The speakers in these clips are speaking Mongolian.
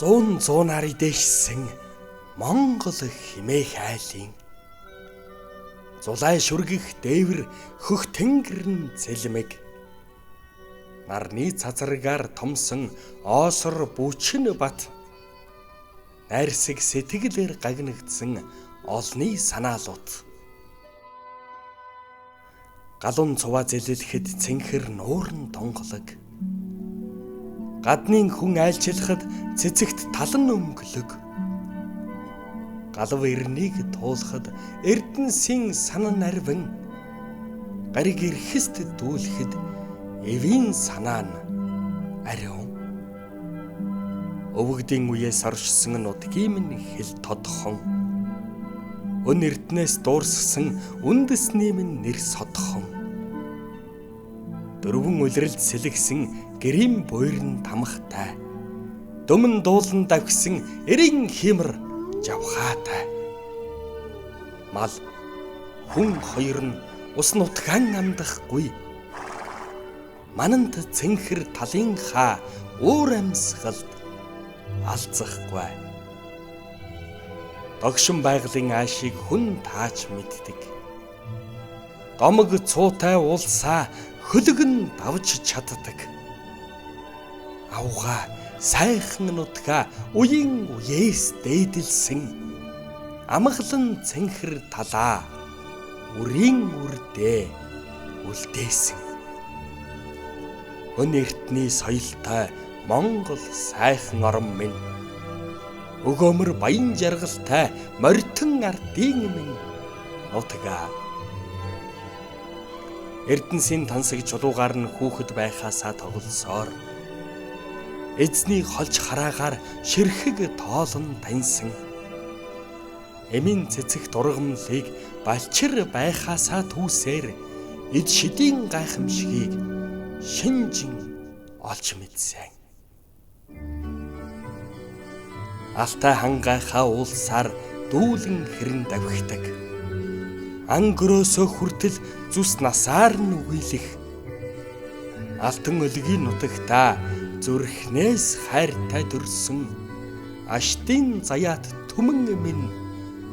зуунаар идээшсэн Монгол химээх айлын зулай шүргэх дээвэр хөх тэнгэрн цэлмэг нарны цацрагаар томсон оосор бүчин бат найрсаг сэтгэлээр гагнагдсан олны санаалууд галун цуваа зэлэлхэд цэнхэр нуурн тонголог гаднын хүн айлчлахад цэцэгт талан өмглөг галав ирнийг туулахад эрдэнсийн санан нарвин гариг эрхэст дүүлэхэд эвийн санаа нь ариун өвгдийн үеэс оршсон нутгийн минь хэл тодхон өн эрднээс дуурссан үндэсний минь нэр содхон дөрвөн улиралд сэлгсэн гэрийн буйрн тамхтай дүмэн дуулан давхсан эрийн химэр жавхаатай мал хүн хоёр нь ус нутгаан амдахгүй манант цэнхэр талын хаа уур амьсгалд алзахгүй догшин байгалийн аашийг хүн тааж мэддэг гомог цуутай уулсаа хөлгөн давж чаддаг авга сайхан нутгаа уян уяас дээдэлсэн амгалан цэнхэр талаа үрийн үрдээ үлдээсэн өн эртний соёлтой Монгол сайхан орон минь өгөөмөр баян жаргалтай морьтон ардын минь нутгаа эрдэнсийн тансаг чулуугаар нь хүүхэд байхаасаа тоглосоор эзний холж хараагаар ширхэг тоолон таньсан эмийн цэцэг дургамлыг балчир байхаасаа түүсээр эд шидийн гайхамшгийг шинжин олж мэдсэн алтай хангайхаа уулсаар дүүлэн хэрэн давхидаг ангөрөөсөө хүртэл зүс насаар нь үгийлэх алтан өлгийн нутагта зүрхнээс хайртай төрсөн аштын заяат түмэн минь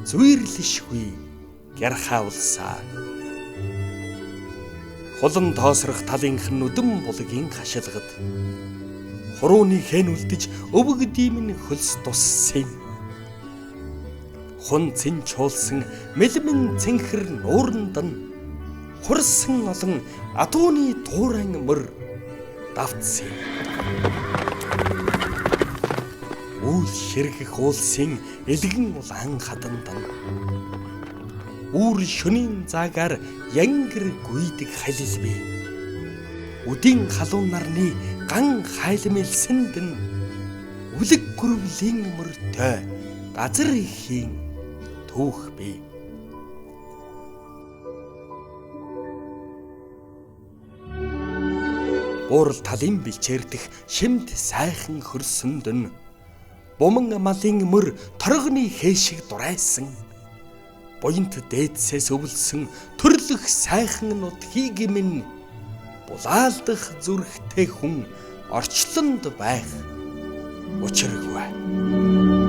зүирлэшгүй гярхаа улсаа хулан тоосрох талынх нь нүдэн булгийн хашилгад хурууны хэн үлдэж өвгдийм нь хөлс туссан хун цэн чуулсан мэлмэн цэнхэр нууранд нь хурсан олон адууны туурайн мөр давтсан үл ширхэх уулсын элгэн улаан хаданд нь үүр шөнийн заагаар янгэр гүйдэг халилбэ үдийн халуун нарны ган хайлмэлсэнд нь үлэг гүрвлийн мөртөө газар ихийн түүх бий буурал талын бэлчээрдэх шимт сайхан хөрсөнд нь буман малын мөр торгоны хээшиг дурайсан буянт дээдсээс өвлсөн төрлөх сайхан нутгийг минь булаалдах зүрхтэй хүн орчлонд байх учиргүй